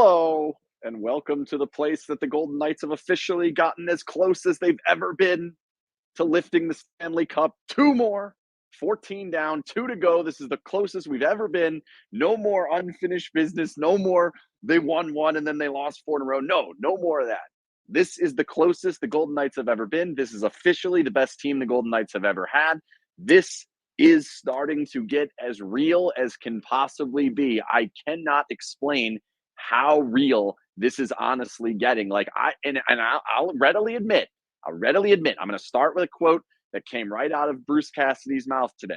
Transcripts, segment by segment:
Hello, and welcome to the place that the Golden Knights have officially gotten as close as they've ever been to lifting the Stanley Cup. Two more, 14 down, two to go. This is the closest we've ever been. No more unfinished business. No more they won one and then they lost four in a row. No more of that. This is the closest the Golden Knights have ever been. This is officially the best team the Golden Knights have ever had. This is starting to get as real as can possibly be. I cannot explain how real this is honestly getting. I'll readily admit, I'm going to start with a quote that came right out of Bruce Cassidy's mouth today.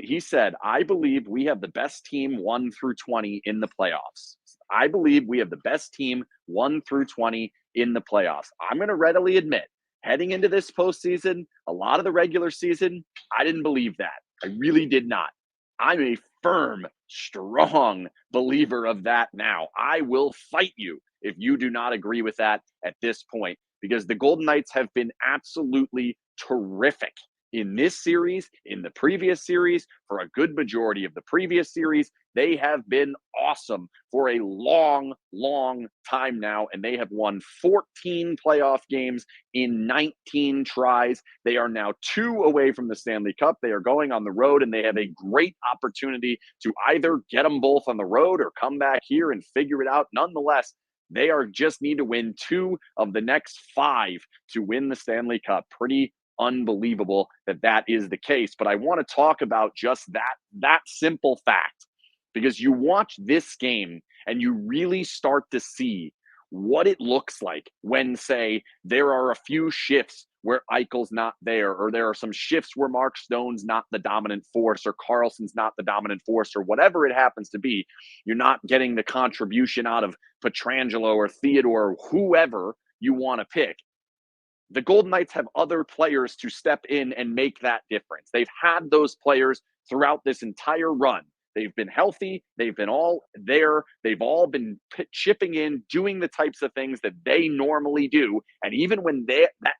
He said, I believe we have the best team 1 through 20 in the playoffs. I believe we have the best team 1 through 20 in the playoffs. I'm going to readily admit, heading into this postseason, a lot of the regular season, I didn't believe that. I really did not. I'm a firm, strong believer of that now. I will fight you if you do not agree with that at this point, because the Golden Knights have been absolutely terrific in this series, in the previous series, for a good majority of the previous series. They have been awesome for a long, long time now, and they have won 14 playoff games in 19 tries. They are now 2 away from the Stanley Cup. They are going on the road, and they have a great opportunity to either get them both on the road or come back here and figure it out. Nonetheless, they just need to win 2 of the next 5 to win the Stanley Cup. Pretty unbelievable that is the case. But I want to talk about just that simple fact, because you watch this game and you really start to see what it looks like when, say, there are a few shifts where Eichel's not there, or there are some shifts where Mark Stone's not the dominant force, or Carlson's not the dominant force, or whatever it happens to be. You're not getting the contribution out of Pietrangelo or Theodore, or whoever you want to pick. The Golden Knights have other players to step in and make that difference. They've had those players throughout this entire run. They've been healthy. They've been all there. They've all been chipping in, doing the types of things that they normally do. And even when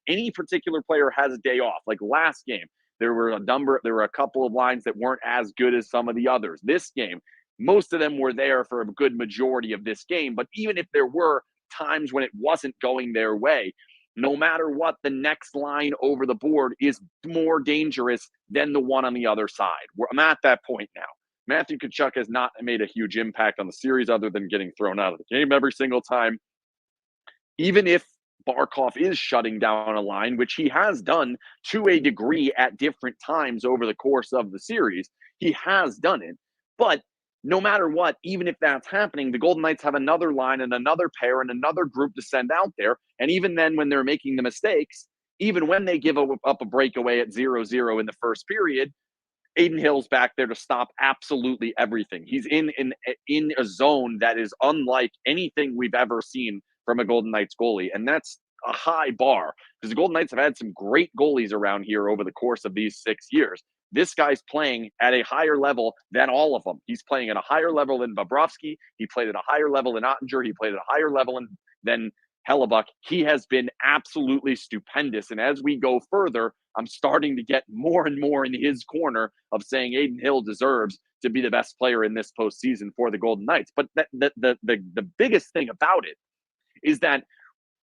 any particular player has a day off, like last game, there were a couple of lines that weren't as good as some of the others. This game, most of them were there for a good majority of this game. But even if there were times when it wasn't going their way, no matter what, the next line over the board is more dangerous than the one on the other side. I'm at that point now. Matthew Tkachuk has not made a huge impact on the series other than getting thrown out of the game every single time. Even if Barkov is shutting down a line, which he has done to a degree at different times over the course of the series, he has done it. But no matter what, even if that's happening, the Golden Knights have another line and another pair and another group to send out there. And even then, when they're making the mistakes, even when they give up a breakaway at 0-0 in the first period, Aiden Hill's back there to stop absolutely everything. He's in a zone that is unlike anything we've ever seen from a Golden Knights goalie. And that's a high bar, because the Golden Knights have had some great goalies around here over the course of these 6 years. This guy's playing at a higher level than all of them. He's playing at a higher level than Bobrovsky. He played at a higher level than Ottinger. He played at a higher level than Hellebuck. He has been absolutely stupendous. And as we go further, I'm starting to get more and more in his corner of saying Aiden Hill deserves to be the best player in this postseason for the Golden Knights. But the biggest thing about it is that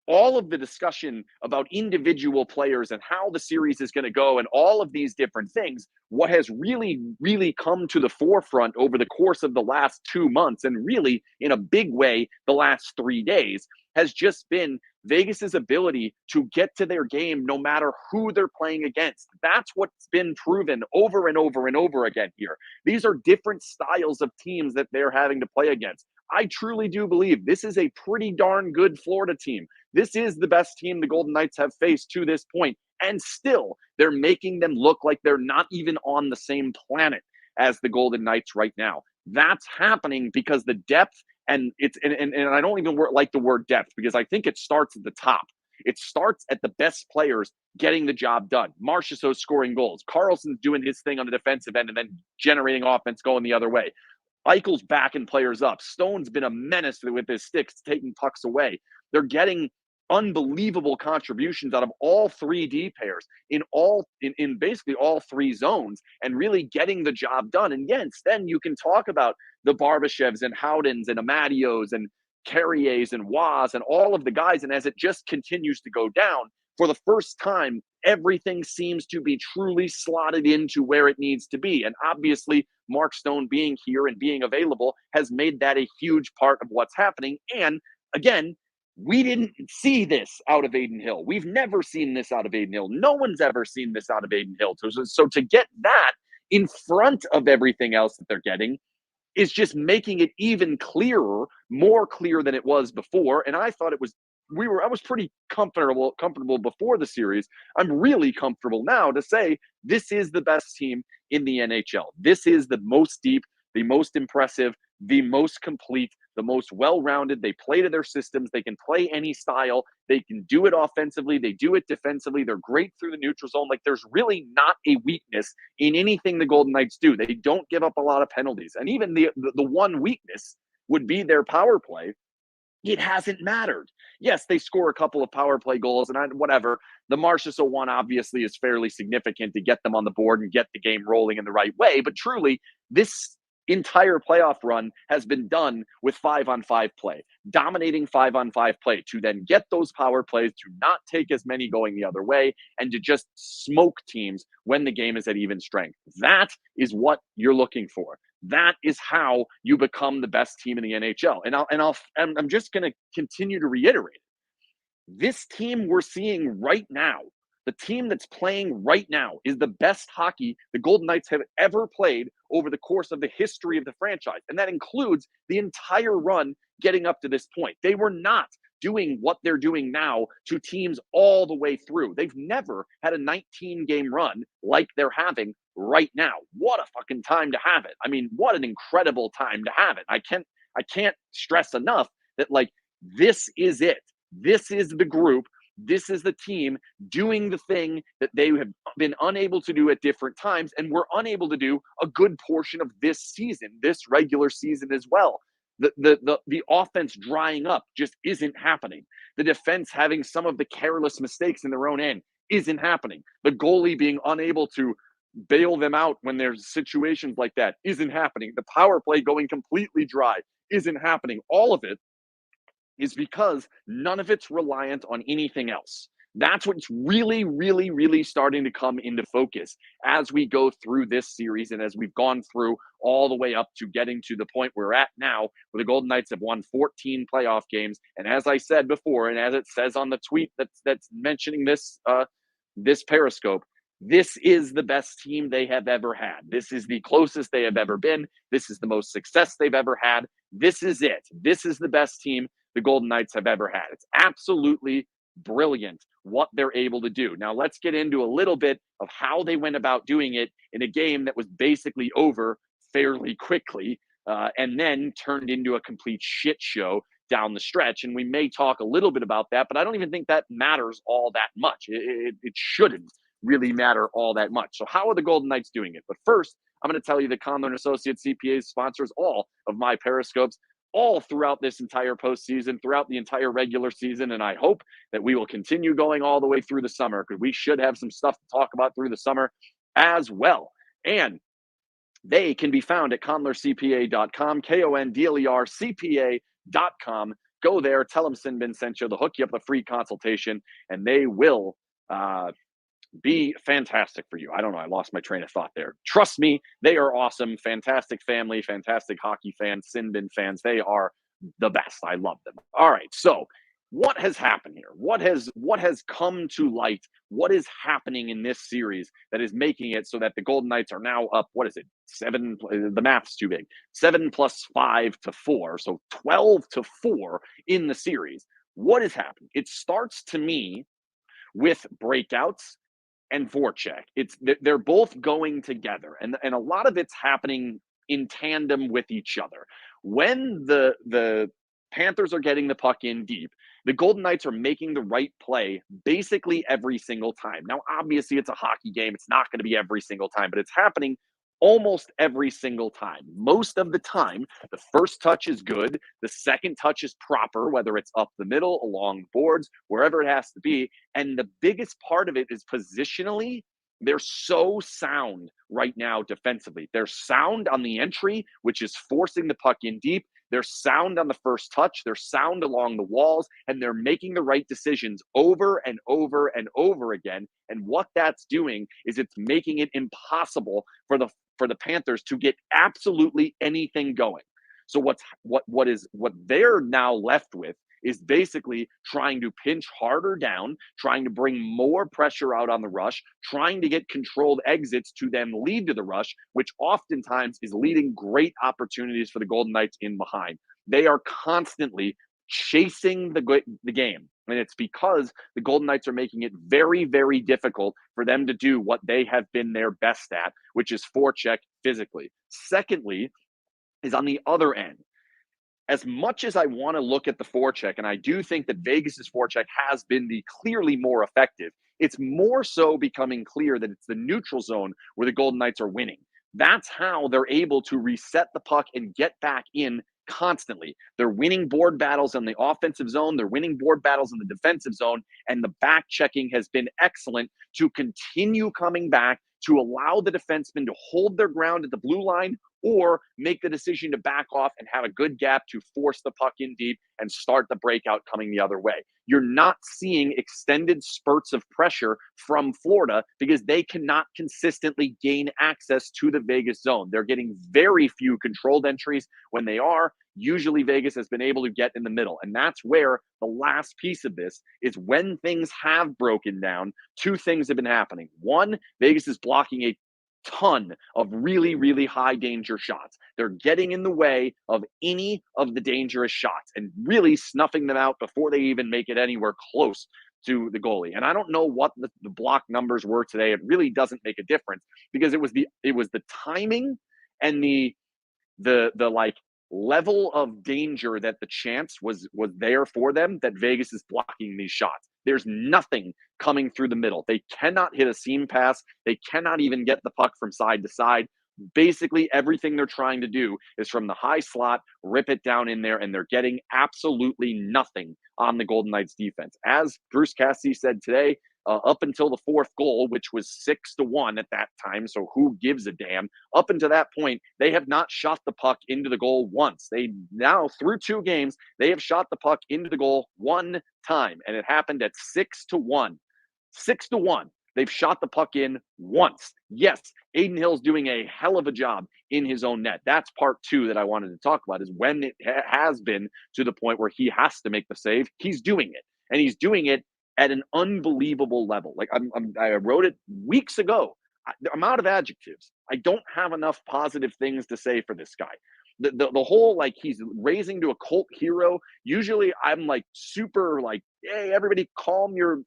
all of the discussion about individual players and how the series is going to go and all of these different things, what has really, really come to the forefront over the course of the last 2 months, and really in a big way the last 3 days, has just been Vegas's ability to get to their game no matter who they're playing against. That's what's been proven over and over and over again here. These are different styles of teams that they're having to play against. I truly do believe this is a pretty darn good Florida team. This is the best team the Golden Knights have faced to this point, and still they're making them look like they're not even on the same planet as the Golden Knights right now. That's happening because the depth, and I don't even like the word depth, because I think it starts at the top. It starts at the best players getting the job done. Marchessault scoring goals. Carlson's doing his thing on the defensive end and then generating offense going the other way. Eichel's backing players up. Stone's been a menace with his sticks, taking pucks away. They're getting unbelievable contributions out of all 3 D pairs in basically all 3 zones, and really getting the job done. And yes, then you can talk about the Barbashevs and Howdens and Amadios and Carriers and Waz and all of the guys. And as it just continues to go down, for the first time, everything seems to be truly slotted into where it needs to be. And obviously, Mark Stone being here and being available has made that a huge part of what's happening. And again, we didn't see this out of Aiden Hill. We've never seen this out of Aiden Hill. No one's ever seen this out of Aiden Hill. So to get that in front of everything else that they're getting is just making it even clearer, more clear than it was before. And I thought I was pretty comfortable before the series. I'm really comfortable now to say this is the best team in the NHL. This is the most deep, the most impressive, the most complete, the most well-rounded. They play to their systems. They can play any style. They can do it offensively. They do it defensively. They're great through the neutral zone. Like, there's really not a weakness in anything the Golden Knights do. They don't give up a lot of penalties. And even the one weakness would be their power play. It hasn't mattered. Yes, they score a couple of power play goals and whatever. The Marchessault one obviously is fairly significant to get them on the board and get the game rolling in the right way. But truly, this entire playoff run has been done with 5-on-5 play, dominating 5-on-5 play to then get those power plays, to not take as many going the other way, and to just smoke teams when the game is at even strength. That is what you're looking for. That is how you become the best team in the NHL. And I'm just going to continue to reiterate, this team we're seeing right now, the team that's playing right now, is the best hockey the Golden Knights have ever played over the course of the history of the franchise. And that includes the entire run getting up to this point. They were not doing what they're doing now to teams all the way through. They've never had a 19-game run like they're having right now. What a fucking time to have it. I mean, what an incredible time to have it. I can't stress enough that, like, this is it. This is the group. This is the team doing the thing that they have been unable to do at different times and were unable to do a good portion of this season, this regular season as well. The offense drying up just isn't happening. The defense having some of the careless mistakes in their own end isn't happening. The goalie being unable to bail them out when there's situations like that isn't happening. The power play going completely dry isn't happening. All of it is because none of it's reliant on anything else. That's what's really, really, really starting to come into focus as we go through this series and as we've gone through all the way up to getting to the point we're at now, where the Golden Knights have won 14 playoff games. And as I said before, and as it says on the tweet that's mentioning this Periscope, this is the best team they have ever had. This is the closest they have ever been. This is the most success they've ever had. This is it. This is the best team the Golden Knights have ever had. It's absolutely brilliant what they're able to do. Now, let's get into a little bit of how they went about doing it in a game that was basically over fairly quickly and then turned into a complete shit show down the stretch. And we may talk a little bit about that, but I don't even think that matters all that much. It shouldn't really matter all that much. So how are the Golden Knights doing it? But first, I'm going to tell you that Conlon Associates CPAs sponsors all of my Periscopes all throughout this entire postseason, throughout the entire regular season. And I hope that we will continue going all the way through the summer, because we should have some stuff to talk about through the summer as well. And they can be found at conlercpa.com, KONDLERCPA.com. Go there, tell them SinBin sent you. They'll hook you up with a free consultation, and they will be fantastic for you. I don't know. I lost my train of thought there. Trust me, they are awesome. Fantastic family, fantastic hockey fans, SinBin fans. They are the best. I love them. All right. So what has happened here? What has come to light? What is happening in this series that is making it so that the Golden Knights are now up, what is it? 7, the math's too big. 7 + 5 to 4. So 12 to 4 in the series. What has happened? It starts to me with breakouts and forecheck. They're both going together, and a lot of it's happening in tandem with each other. When the Panthers are getting the puck in deep, the Golden Knights are making the right play basically every single time. Now, obviously, it's a hockey game. It's not going to be every single time, but it's happening almost every single time. Most of the time, the first touch is good. The second touch is proper, whether it's up the middle, along boards, wherever it has to be. And the biggest part of it is positionally, they're so sound right now defensively. They're sound on the entry, which is forcing the puck in deep. They're sound on the first touch, they're sound along the walls, and they're making the right decisions over and over and over again. And what that's doing is it's making it impossible for the Panthers to get absolutely anything going. So what they're now left with is basically trying to pinch harder down, trying to bring more pressure out on the rush, trying to get controlled exits to then lead to the rush, which oftentimes is leading great opportunities for the Golden Knights in behind. They are constantly chasing the game. And it's because the Golden Knights are making it very, very difficult for them to do what they have been their best at, which is forecheck physically. Secondly, is on the other end. As much as I want to look at the forecheck, and I do think that Vegas's forecheck has been the clearly more effective, it's more so becoming clear that it's the neutral zone where the Golden Knights are winning. That's how they're able to reset the puck and get back in constantly. They're winning board battles in the offensive zone, they're winning board battles in the defensive zone, and the back checking has been excellent to continue coming back to allow the defensemen to hold their ground at the blue line or make the decision to back off and have a good gap to force the puck in deep and start the breakout coming the other way. You're not seeing extended spurts of pressure from Florida because they cannot consistently gain access to the Vegas zone. They're getting very few controlled entries. When they are, usually Vegas has been able to get in the middle. And that's where the last piece of this is when things have broken down, two things have been happening. One, Vegas is blocking a ton of really, really high danger shots. They're getting in the way of any of the dangerous shots and really snuffing them out before they even make it anywhere close to the goalie. And I don't know what the block numbers were today. It really doesn't make a difference because it was the timing and the like level of danger that the chance was there for them that Vegas is blocking these shots. There's nothing coming through the middle. They cannot hit a seam pass. They cannot even get the puck from side to side. Basically, everything they're trying to do is from the high slot, rip it down in there, and they're getting absolutely nothing on the Golden Knights defense. As Bruce Cassidy said today, up until the fourth goal, which was 6-1 at that time, so who gives a damn? Up until that point, they have not shot the puck into the goal once. They now, through 2 games, they have shot the puck into the goal 1 time, and it happened at 6-1. 6-1. They've shot the puck in once. Yes, Aiden Hill's doing a hell of a job in his own net. That's part 2 that I wanted to talk about, is when it has been to the point where he has to make the save, he's doing it. And he's doing it at an unbelievable level. Like I wrote it weeks ago. I'm out of adjectives. I don't have enough positive things to say for this guy. The whole, like, he's raising to a cult hero. Usually I'm like super like, hey, everybody calm your,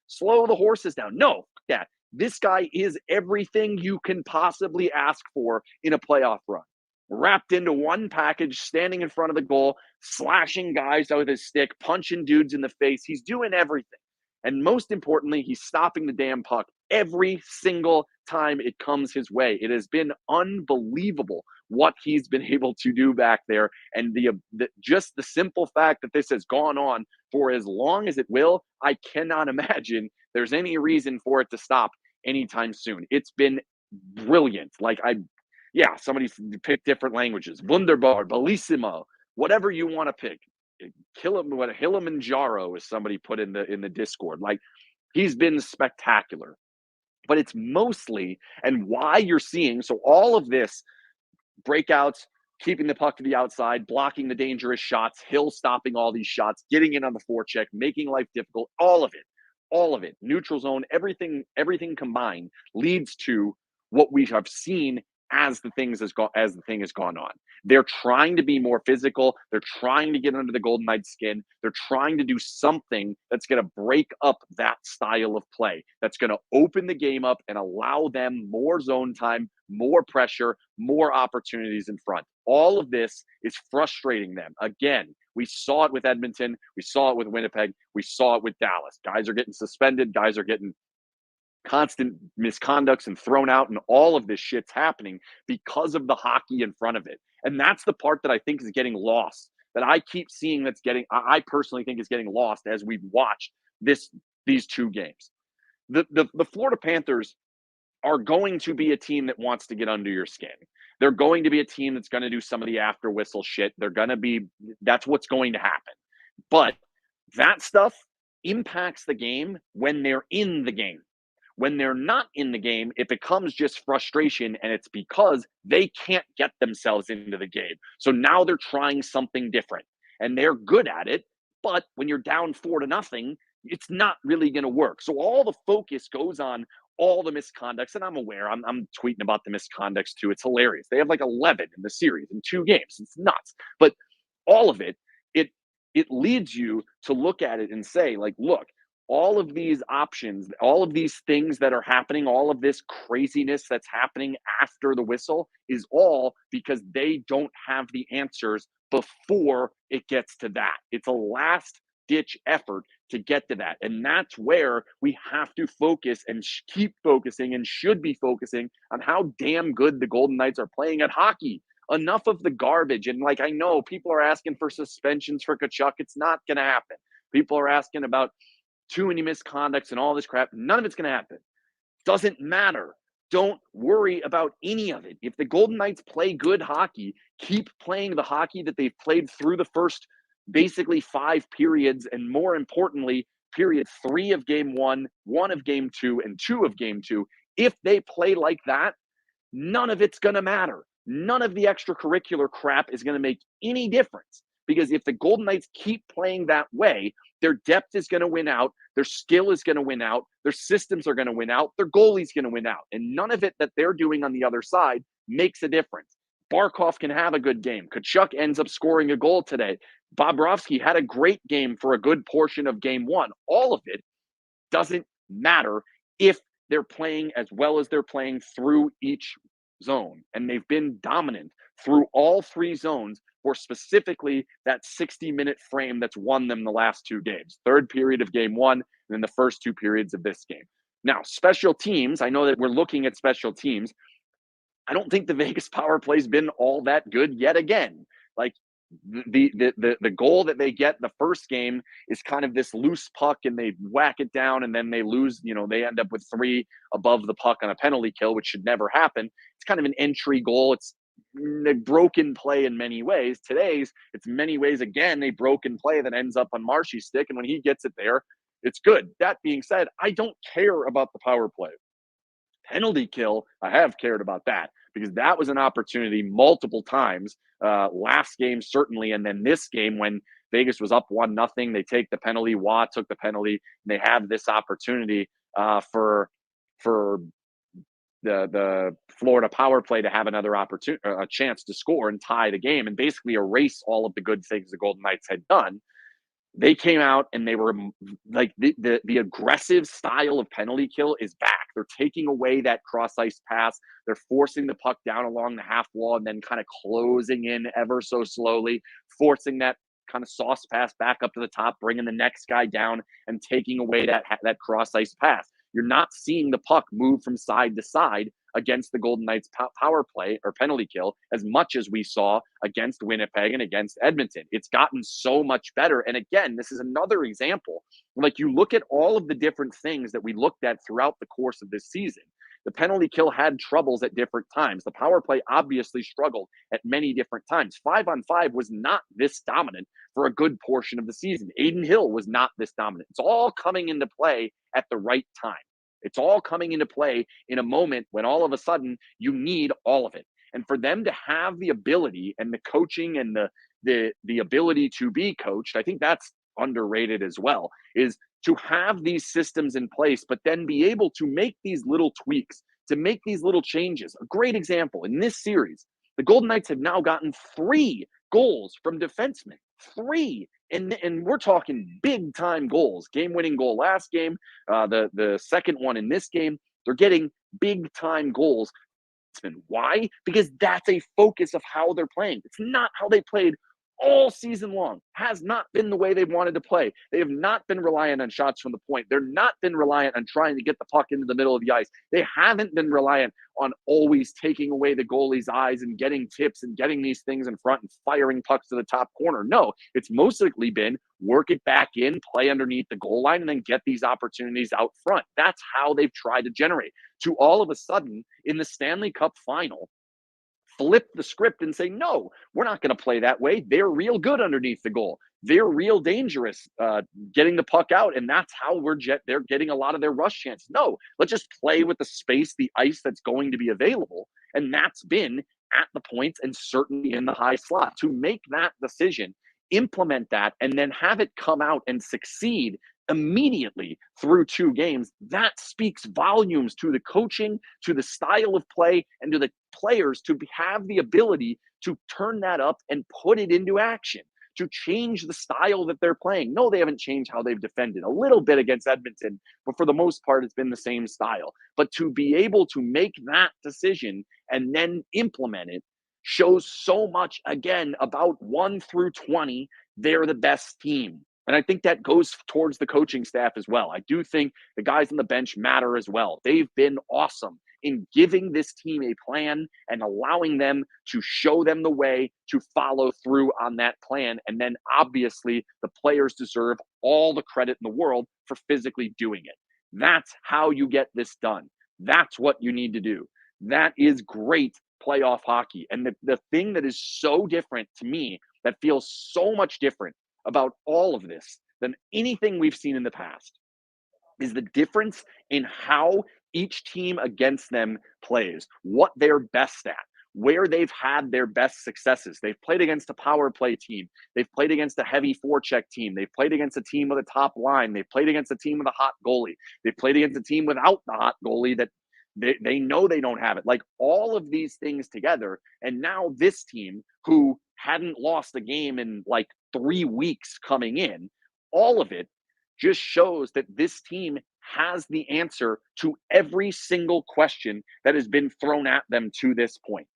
slow the horses down. No, that this guy is everything you can possibly ask for in a playoff run. Wrapped into one package, standing in front of the goal, slashing guys out with his stick, punching dudes in the face. He's doing everything. And most importantly, he's stopping the damn puck every single time it comes his way. It has been unbelievable what he's been able to do back there. And just the simple fact that this has gone on for as long as it will, I cannot imagine there's any reason for it to stop anytime soon. It's been brilliant. Somebody pick different languages. Wunderbar, bellissimo, whatever you want to pick. Kilimanjaro, as somebody put in the Discord. Like, he's been spectacular. But it's mostly, and why you're seeing, so all of this, breakouts, keeping the puck to the outside, blocking the dangerous shots, Hill stopping all these shots, getting in on the forecheck, making life difficult, all of it, neutral zone, everything combined leads to what we have seen as the thing has gone on. They're trying to be more physical. They're trying to get under the Golden Knights' skin. They're trying to do something that's going to break up that style of play, that's going to open the game up and allow them more zone time, more pressure, more opportunities in front. All of this is frustrating them. Again, we saw it with Edmonton. We saw it with Winnipeg. We saw it with Dallas. Guys are getting suspended. Guys are getting constant misconducts and thrown out, and all of this shit's happening because of the hockey in front of it. And that's the part that I think is getting lost, that I keep seeing I personally think is getting lost as we've watched these 2 games. The Florida Panthers are going to be a team that wants to get under your skin. They're going to be a team that's going to do some of the after whistle shit. That's what's going to happen. But that stuff impacts the game when they're in the game. When they're not in the game, it becomes just frustration, and it's because they can't get themselves into the game. So now they're trying something different, and they're good at it. But when you're down 4-0, it's not really going to work. So all the focus goes on all the misconducts, and I'm aware. I'm tweeting about the misconducts too. It's hilarious. They have like 11 in the series in 2 games. It's nuts. But all of it, it leads you to look at it and say, like, look, all of these options, all of these things that are happening, all of this craziness that's happening after the whistle is all because they don't have the answers before it gets to that. It's a last ditch effort to get to that. And that's where we have to focus and keep focusing and should be focusing on how damn good the Golden Knights are playing at hockey. Enough of the garbage. And like, I know people are asking for suspensions for Tkachuk. It's not going to happen. People are asking about too many misconducts and all this crap. None of it's going to happen. Doesn't matter. Don't worry about any of it. If the Golden Knights play good hockey, keep playing the hockey that they've played through the first basically 5 periods, and more importantly, period 3 of game 1, 1 of game 2, and 2 of game 2. If they play like that, none of it's going to matter. None of the extracurricular crap is going to make any difference, because if the Golden Knights keep playing that way, their depth is going to win out, their skill is going to win out, their systems are going to win out, their goalie's going to win out, and none of it that they're doing on the other side makes a difference. Barkov can have a good game. Tkachuk ends up scoring a goal today. Bobrovsky had a great game for a good portion of game 1. All of it doesn't matter if they're playing as well as they're playing through each zone. And they've been dominant through all 3 zones for specifically that 60-minute frame that's won them the last 2 games. 3rd period of game 1 and then the first 2 periods of this game. Now, special teams, I know that we're looking at special teams. I don't think the Vegas power play's been all that good yet again. Like, the goal that they get in the first game is kind of this loose puck, and they whack it down, and then they lose. They end up with 3 above the puck on a penalty kill, which should never happen. It's kind of an entry goal. It's a broken play in many ways. Today's, it's many ways, again, a broken play that ends up on Marshy's stick, and when he gets it there, it's good. That being said, I don't care about the power play. Penalty kill, I have cared about that, because that was an opportunity multiple times. Last game, certainly, and then this game when Vegas was up 1-0, they take the penalty. Watt took the penalty, and they have this opportunity for the Florida power play to have another opportunity, a chance to score and tie the game, and basically erase all of the good things the Golden Knights had done. They came out and they were like, the aggressive style of penalty kill is back. They're taking away that cross ice pass. They're forcing the puck down along the half wall and then kind of closing in ever so slowly, forcing that kind of sauce pass back up to the top, bringing the next guy down and taking away that cross ice pass. You're not seeing the puck move from side to side against the Golden Knights power play or penalty kill as much as we saw against Winnipeg and against Edmonton. It's gotten so much better. And again, this is another example. Like, you look at all of the different things that we looked at throughout the course of this season. The penalty kill had troubles at different times. The power play obviously struggled at many different times. 5-on-5 was not this dominant for a good portion of the season. Aiden Hill was not this dominant. It's all coming into play at the right time. It's all coming into play in a moment when all of a sudden you need all of it. And for them to have the ability and the coaching and the ability to be coached, I think that's underrated as well, is to have these systems in place, but then be able to make these little tweaks, to make these little changes. A great example in this series, the Golden Knights have now gotten 3 goals from defensemen. 3. And we're talking big time goals. Game-winning goal last game, the second one in this game. They're getting big time goals. Why? Because that's a focus of how they're playing. It's not how they played all season long. Has not been the way they've wanted to play. They have not been reliant on shots from the point. They're not been reliant on trying to get the puck into the middle of the ice. They haven't been reliant on always taking away the goalie's eyes and getting tips and getting these things in front and firing pucks to the top corner. No, it's mostly been work it back in, play underneath the goal line, and then get these opportunities out front. That's how they've tried to generate. To all of a sudden, in the Stanley Cup final, flip the script and say, no, we're not going to play that way. They're real good underneath the goal. They're real dangerous getting the puck out, and that's how they're getting a lot of their rush chances. No, let's just play with the space, the ice that's going to be available, and that's been at the points and certainly in the high slot. To make that decision, implement that, and then have it come out and succeed immediately through 2 games, that speaks volumes to the coaching, to the style of play, and to the players to have the ability to turn that up and put it into action, to change the style that they're playing. No, they haven't changed how they've defended. A little bit against Edmonton, but for the most part, it's been the same style. But to be able to make that decision and then implement it shows so much, again, about 1 through 20, they're the best team. And I think that goes towards the coaching staff as well. I do think the guys on the bench matter as well. They've been awesome in giving this team a plan and allowing them to show them the way to follow through on that plan. And then obviously the players deserve all the credit in the world for physically doing it. That's how you get this done. That's what you need to do. That is great playoff hockey. And the thing that is so different to me, that feels so much different about all of this than anything we've seen in the past, is the difference in how each team against them plays, what they're best at, where they've had their best successes. They've played against a power play team. They've played against a heavy forecheck team. They've played against a team with a top line. They've played against a team with a hot goalie. They've played against a team without the hot goalie that they know they don't have it. Like all of these things together. And now this team, who hadn't lost a game in like 3 weeks coming in, all of it just shows that this team has the answer to every single question that has been thrown at them to this point.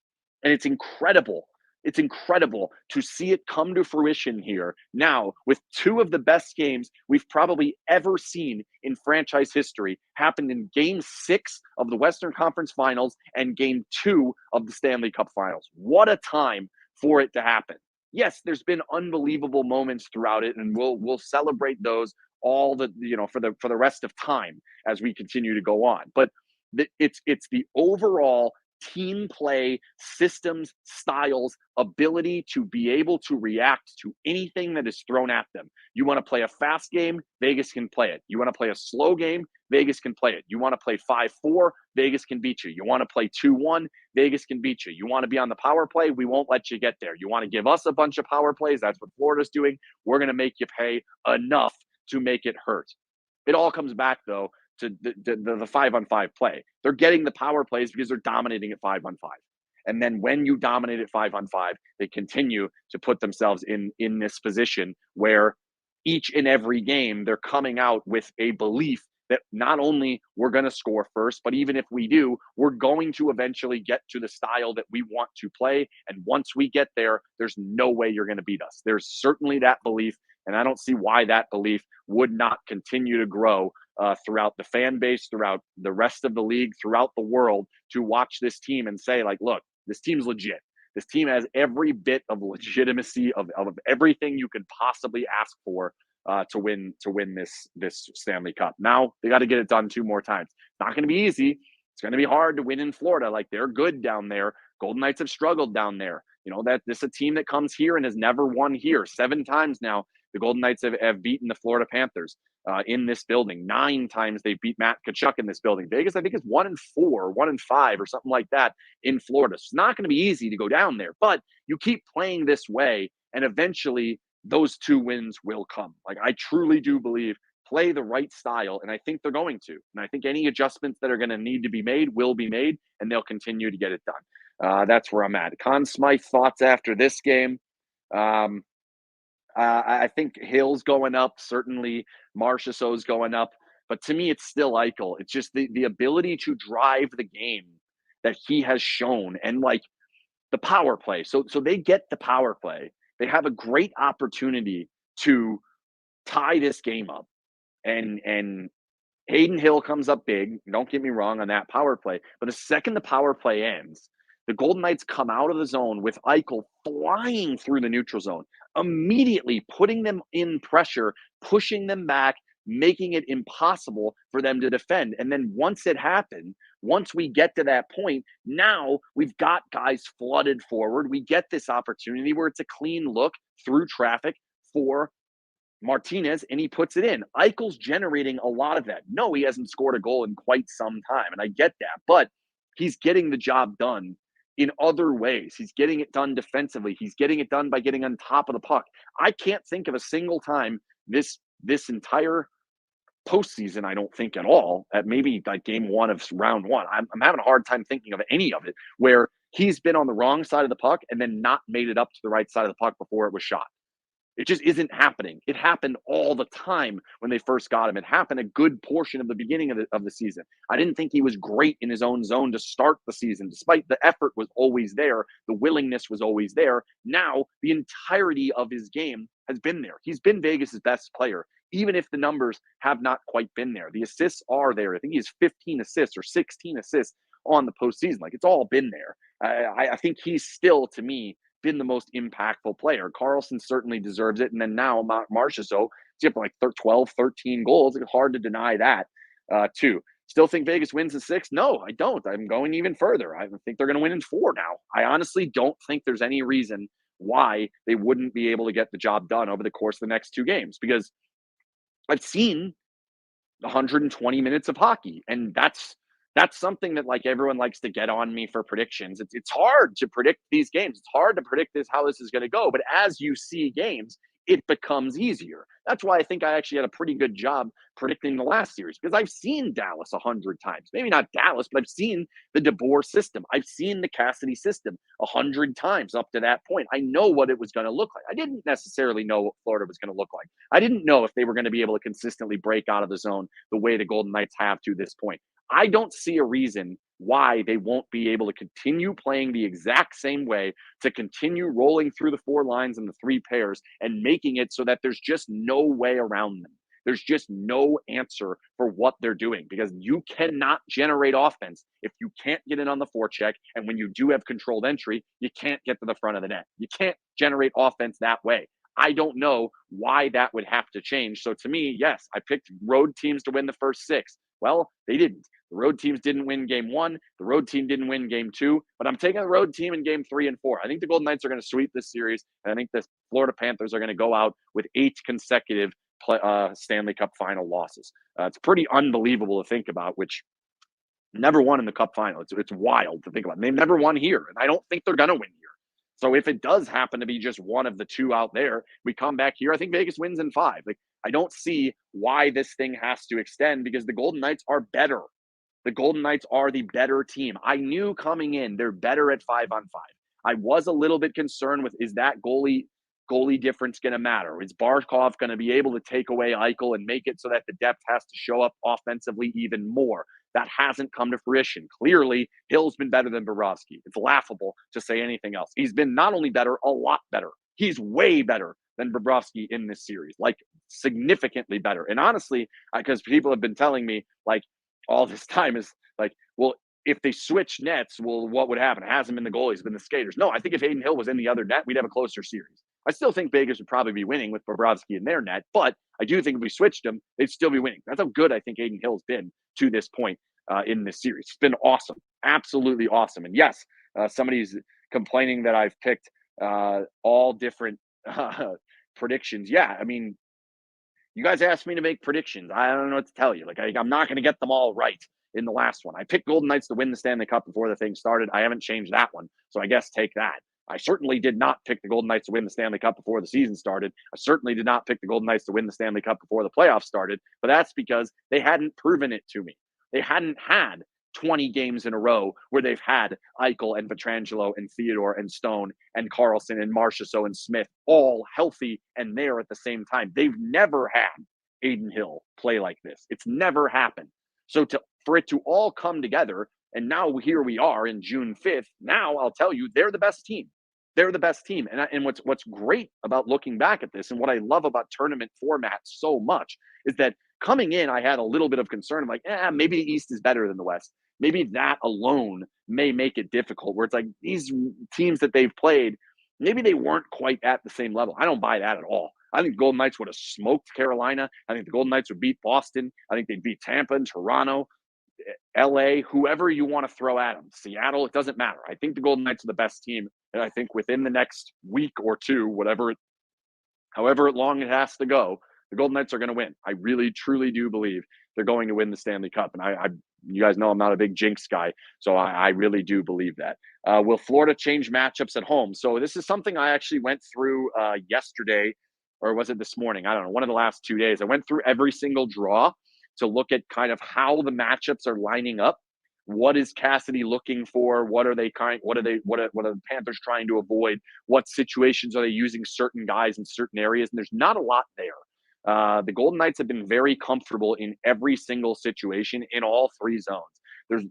And it's incredible. It's incredible to see it come to fruition here now, with 2 of the best games we've probably ever seen in franchise history happened in Game 6 of the Western Conference Finals and Game 2 of the Stanley Cup Finals. What a time for it to happen. Yes, there's been unbelievable moments throughout it, and we'll celebrate those all the for the rest of time as we continue to go on. But it's the overall team play, systems, styles, ability to be able to react to anything that is thrown at them. You want to play a fast game, Vegas can play it. You want to play a slow game, Vegas can play it. You want to play 5-4, Vegas can beat you. You want to play 2-1, Vegas can beat you. You want to be on the power play, we won't let you get there. You want to give us a bunch of power plays, that's what Florida's doing. We're going to make you pay enough to make it hurt. It all comes back, though, to the 5-on-5 play. They're getting the power plays because they're dominating at 5-on-5. And then when you dominate at 5-on-5, they continue to put themselves in this position where each and every game they're coming out with a belief that not only we're going to score first, but even if we do, we're going to eventually get to the style that we want to play. And once we get there, there's no way you're going to beat us. There's certainly that belief. And I don't see why that belief would not continue to grow throughout the fan base, throughout the rest of the league, throughout the world, to watch this team and say, like, look, this team's legit. This team has every bit of legitimacy of everything you could possibly ask for to win this Stanley Cup. Now they got to get it done 2 more times. It's not going to be easy. It's going to be hard to win in Florida. Like, they're good down there. Golden Knights have struggled down there. You know, that this is a team that comes here and has never won here. 7 times now the Golden Knights have beaten the Florida Panthers in this building. 9 times they've beat Matt Tkachuk in this building. Vegas, I think, is 1-4, 1-5, or something like that in Florida. So it's not going to be easy to go down there, but you keep playing this way, and eventually those 2 wins will come. Like, I truly do believe, play the right style, and I think they're going to. And I think any adjustments that are going to need to be made will be made, and they'll continue to get it done. That's where I'm at. Conn Smythe, thoughts after this game? I think Hill's going up. Certainly Marchessault's going up. But to me, it's still Eichel. It's just the ability to drive the game that he has shown. And, like, the power play. So they get the power play. They have a great opportunity to tie this game up. And Aiden Hill comes up big. Don't get me wrong on that power play. But the second the power play ends, the Golden Knights come out of the zone with Eichel flying through the neutral zone, immediately putting them in pressure, pushing them back, making it impossible for them to defend. And then once it happened, once we get to that point, now we've got guys flooded forward. We get this opportunity where it's a clean look through traffic for Martinez, and he puts it in. Eichel's generating a lot of that. No, he hasn't scored a goal in quite some time, and I get that, but he's getting the job done in other ways. He's getting it done defensively. He's getting it done by getting on top of the puck. I can't think of a single time this entire postseason, I don't think at all, at maybe like game one of round one. I'm having a hard time thinking of any of it where he's been on the wrong side of the puck and then not made it up to the right side of the puck before it was shot. It just isn't happening. It happened all the time when they first got him. It happened a good portion of the beginning of the season. I didn't think he was great in his own zone to start the season, despite the effort was always there. The willingness was always there. Now, the entirety of his game has been there. He's been Vegas' best player, even if the numbers have not quite been there. The assists are there. I think he has 15 assists or 16 assists on the postseason. Like, it's all been there. I think he's still, to me, been the most impactful player. Carlson certainly deserves it. And then now Marchessault, he's up like 12, 13 goals. It's hard to deny that, too. Still think Vegas wins in 6? No, I don't. I'm going even further. I think they're going to win in 4 now. I honestly don't think there's any reason why they wouldn't be able to get the job done over the course of the next 2 games, because I've seen 120 minutes of hockey, and that's something that, like, everyone likes to get on me for predictions. It's hard to predict these games. It's hard to predict how this is going to go. But as you see games, it becomes easier. That's why I think I actually had a pretty good job predicting the last series, because I've seen Dallas 100 times. Maybe not Dallas, but I've seen the DeBoer system. I've seen the Cassidy system 100 times up to that point. I know what it was going to look like. I didn't necessarily know what Florida was going to look like. I didn't know if they were going to be able to consistently break out of the zone the way the Golden Knights have to this point. I don't see a reason why they won't be able to continue playing the exact same way, to continue rolling through the 4 lines and the 3 pairs and making it so that there's just no way around them. There's just no answer for what they're doing, because you cannot generate offense if you can't get in on the forecheck. And when you do have controlled entry, you can't get to the front of the net. You can't generate offense that way. I don't know why that would have to change. So to me, yes, I picked road teams to win the first 6. Well, they didn't. The road teams didn't win game 1. The road team didn't win game 2. But I'm taking the road team in game 3 and 4. I think the Golden Knights are going to sweep this series. And I think the Florida Panthers are going to go out with 8 consecutive Stanley Cup final losses. It's pretty unbelievable to think about, which never won in the Cup final. It's wild to think about. And they've never won here. And I don't think they're going to win here. So if it does happen to be just one of the 2 out there, we come back here, I think Vegas wins in 5. Like, I don't see why this thing has to extend, because the Golden Knights are better. The Golden Knights are the better team. I knew coming in they're better at 5-on-5. I was a little bit concerned with, is that goalie difference going to matter? Is Barkov going to be able to take away Eichel and make it so that the depth has to show up offensively even more? That hasn't come to fruition. Clearly, Hill's been better than Bobrovsky. It's laughable to say anything else. He's been not only better, a lot better. He's way better than Bobrovsky in this series, like significantly better. And honestly, because people have been telling me, like, all this time, is like, well, if they switch nets, well, what would happen? It hasn't been the goalies, it's been the skaters. No, I think if Aiden Hill was in the other net, we'd have a closer series. I still think Vegas would probably be winning with Bobrovsky in their net, but I do think if we switched them, they'd still be winning. That's how good I think Aiden Hill's been to this point in this series. It's been awesome, absolutely awesome. And yes, somebody's complaining that I've picked all different predictions. Yeah, I mean, you guys asked me to make predictions. I don't know what to tell you. Like, I'm not going to get them all right in the last one. I picked Golden Knights to win the Stanley Cup before the thing started. I haven't changed that one. So I guess take that. I certainly did not pick the Golden Knights to win the Stanley Cup before the season started. I certainly did not pick the Golden Knights to win the Stanley Cup before the playoffs started. But that's because they hadn't proven it to me. They hadn't had 20 games in a row where they've had Eichel and Pietrangelo and Theodore and Stone and Carlson and Marchessault and Smith all healthy and there at the same time. They've never had Aiden Hill play like this. It's never happened. So for it to all come together, and now here we are in June 5th, now I'll tell you, they're the best team. They're the best team. And what's great about looking back at this, and what I love about tournament format so much, is that coming in, I had a little bit of concern. I'm like, maybe the East is better than the West. Maybe that alone may make it difficult, where it's like these teams that they've played, maybe they weren't quite at the same level. I don't buy that at all. I think the Golden Knights would have smoked Carolina. I think the Golden Knights would beat Boston. I think they'd beat Tampa and Toronto, LA, whoever you want to throw at them. Seattle, it doesn't matter. I think the Golden Knights are the best team. And I think within the next week or two, however long it has to go, the Golden Knights are going to win. I really, truly do believe they're going to win the Stanley Cup. And you guys know I'm not a big jinx guy, so I really do believe that. Will Florida change matchups at home? So this is something I actually went through yesterday, or was it this morning? I don't know, one of the last 2 days. I went through every single draw to look at kind of how the matchups are lining up. What is Cassidy looking for? What are the Panthers trying to avoid? What situations are they using certain guys in certain areas? And there's not a lot there. The Golden Knights have been very comfortable in every single situation in all three zones.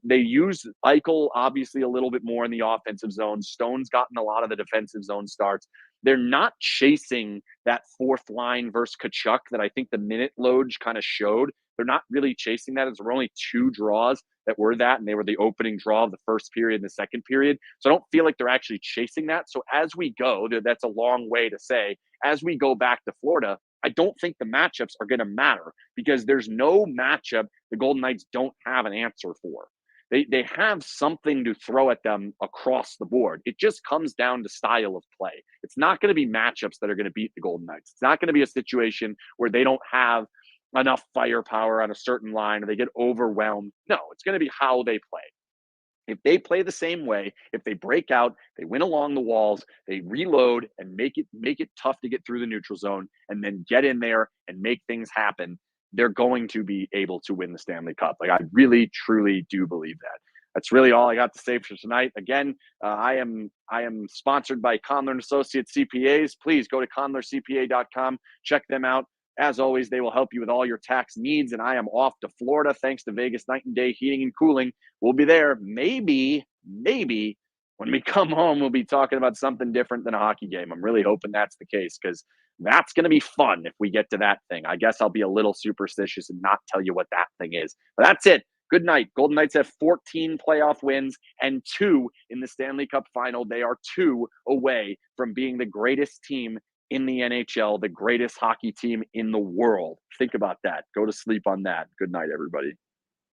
They use Eichel obviously a little bit more in the offensive zone. Stone's gotten a lot of the defensive zone starts. They're not chasing that fourth line versus Kachuk that I think the minute load kind of showed. They're not really chasing that. There were only 2 draws that were that, and they were the opening draw of the first period and the second period. So I don't feel like they're actually chasing that. So as we go, that's a long way to say, as we go back to Florida, I don't think the matchups are going to matter because there's no matchup the Golden Knights don't have an answer for. They have something to throw at them across the board. It just comes down to style of play. It's not going to be matchups that are going to beat the Golden Knights. It's not going to be a situation where they don't have enough firepower on a certain line or they get overwhelmed. No, it's going to be how they play. If they play the same way, if they break out, they win along the walls, they reload and make it tough to get through the neutral zone and then get in there and make things happen, they're going to be able to win the Stanley Cup. Like I really, truly do believe that. That's really all I got to say for tonight. Again, I am sponsored by Conler and Associates CPAs. Please go to conlercpa.com, check them out. As always, they will help you with all your tax needs. And I am off to Florida thanks to Vegas Night and Day Heating and Cooling. We'll be there. Maybe when we come home, we'll be talking about something different than a hockey game. I'm really hoping that's the case because that's going to be fun if we get to that thing. I guess I'll be a little superstitious and not tell you what that thing is. But that's it. Good night. Golden Knights have 14 playoff wins and 2 in the Stanley Cup final. They are 2 away from being the greatest team in the NHL, the greatest hockey team in the world. Think about that. Go to sleep on that. Good night, everybody.